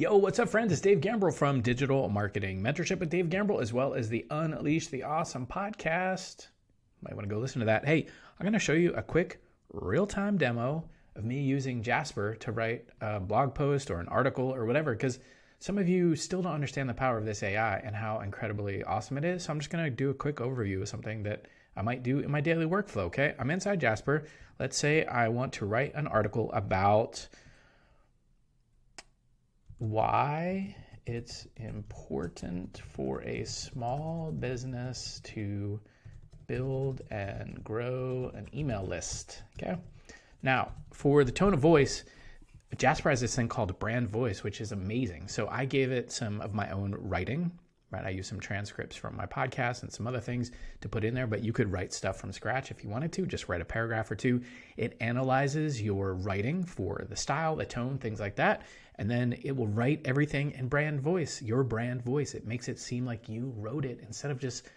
Yo, what's up, friends? It's Dave Gambrill from Digital Marketing Mentorship with Dave Gambrill, as well as the Unleash the Awesome podcast. Might want to go listen to that. Hey, I'm going to show you a quick real-time demo of me using Jasper to write a blog post or an article or whatever, because some of you still don't understand the power of this AI and how incredibly awesome it is. So I'm just going to do a quick overview of something that I might do in my daily workflow, okay? I'm inside Jasper. Let's say I want to write an article about why it's important for a small business to build and grow an email list, okay? Now, for the tone of voice, Jasper has this thing called brand voice, which is amazing. So I gave it some of my own writing, right? I used some transcripts from my podcast and some other things to put in there, but you could write stuff from scratch if you wanted to, just write a paragraph or two. It analyzes your writing for the style, the tone, things like that. And then it will write everything in brand voice, your brand voice. It makes it seem like you wrote it instead of just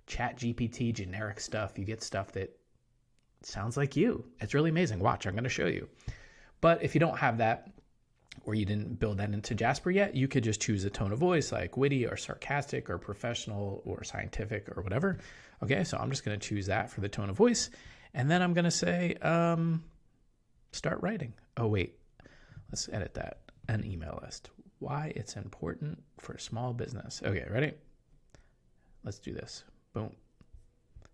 chat GPT generic stuff. You get stuff that sounds like you. It's really amazing. Watch, I'm going to show you. But if you don't have that, or you didn't build that into Jasper yet, you could just choose a tone of voice like witty or sarcastic or professional or scientific or whatever. Okay, so I'm just going to choose that for the tone of voice. And then I'm going to say, start writing. Oh, wait, let's edit that. An email list. Why it's important for a small business. Okay, ready? Let's do this. Boom.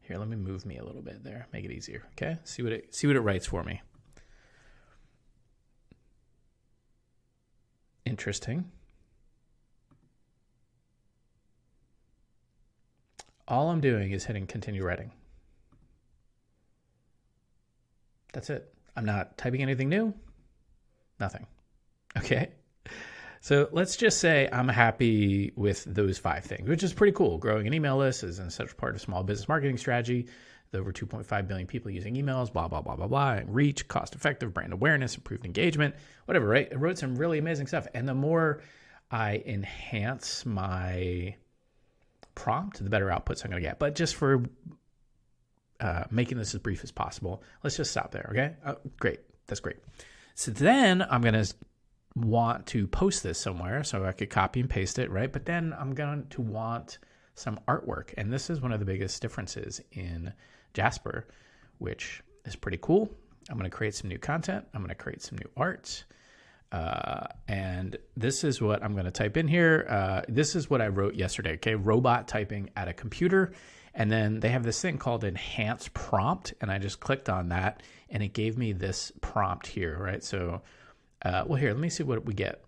Here, let me move me a little bit there. Make it easier. Okay, see what it writes for me. Interesting. All I'm doing is hitting continue writing. That's it. I'm not typing anything new. Nothing. Okay. So let's just say I'm happy with those 5 things, which is pretty cool. Growing an email list is an essential part of small business marketing strategy. The over 2.5 billion people using emails, blah, blah, blah, blah, blah. Reach, cost-effective, brand awareness, improved engagement, whatever, right? I wrote some really amazing stuff. And the more I enhance my prompt, the better outputs I'm going to get. But just for making this as brief as possible, let's just stop there, okay? Great. That's great. So then I'm going to want to post this somewhere, so I could copy and paste it, right? But then I'm going to want some artwork. And this is one of the biggest differences in Jasper, which is pretty cool. I'm going to create some new content. I'm going to create some new art. And this is what I'm going to type in here. This is what I wrote yesterday, okay? Robot typing at a computer. And then they have this thing called enhance prompt. And I just clicked on that and it gave me this prompt here, right? So, well, here, let me see what we get.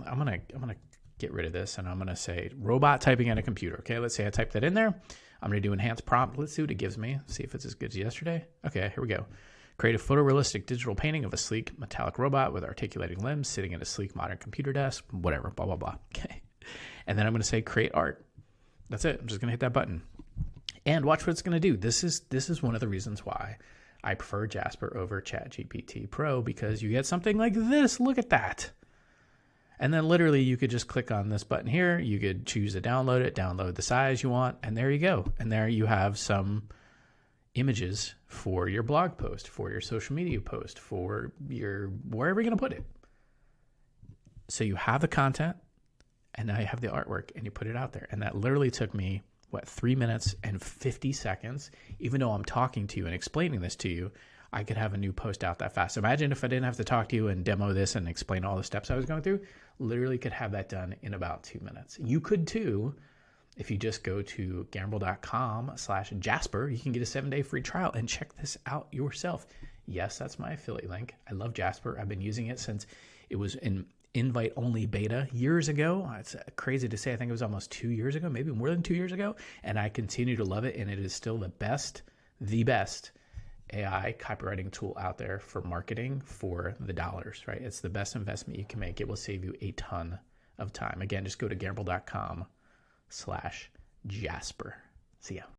I'm going to get rid of this and I'm going to say robot typing at a computer. Okay. Let's say I type that in there. I'm going to do enhance prompt. Let's see what it gives me. See if it's as good as yesterday. Okay, here we go. Create a photorealistic digital painting of a sleek metallic robot with articulating limbs sitting at a sleek modern computer desk, whatever, blah, blah, blah. Okay. And then I'm going to say create art. That's it. I'm just going to hit that button and watch what it's going to do. This is one of the reasons why I prefer Jasper over ChatGPT Pro, because you get something like this. Look at that. And then literally you could just click on this button here. You could choose to download it, download the size you want, and there you go. And there you have some images for your blog post, for your social media post, for your wherever you're going to put it. So you have the content and now you have the artwork and you put it out there. And that literally took me, 3 minutes and 50 seconds. Even though I'm talking to you and explaining this to you, I could have a new post out that fast. Imagine if I didn't have to talk to you and demo this and explain all the steps I was going through. Literally could have that done in about 2 minutes. You could too, if you just go to gambrill.com/Jasper, you can get a 7-day free trial and check this out yourself. Yes, that's my affiliate link. I love Jasper. I've been using it since it was in invite-only beta years ago. It's crazy to say. I think it was almost 2 years ago, maybe more than 2 years ago. And I continue to love it. And it is still the best AI copywriting tool out there for marketing for the dollars, right? It's the best investment you can make. It will save you a ton of time. Again, just go to gambrill.com/Jasper. See ya.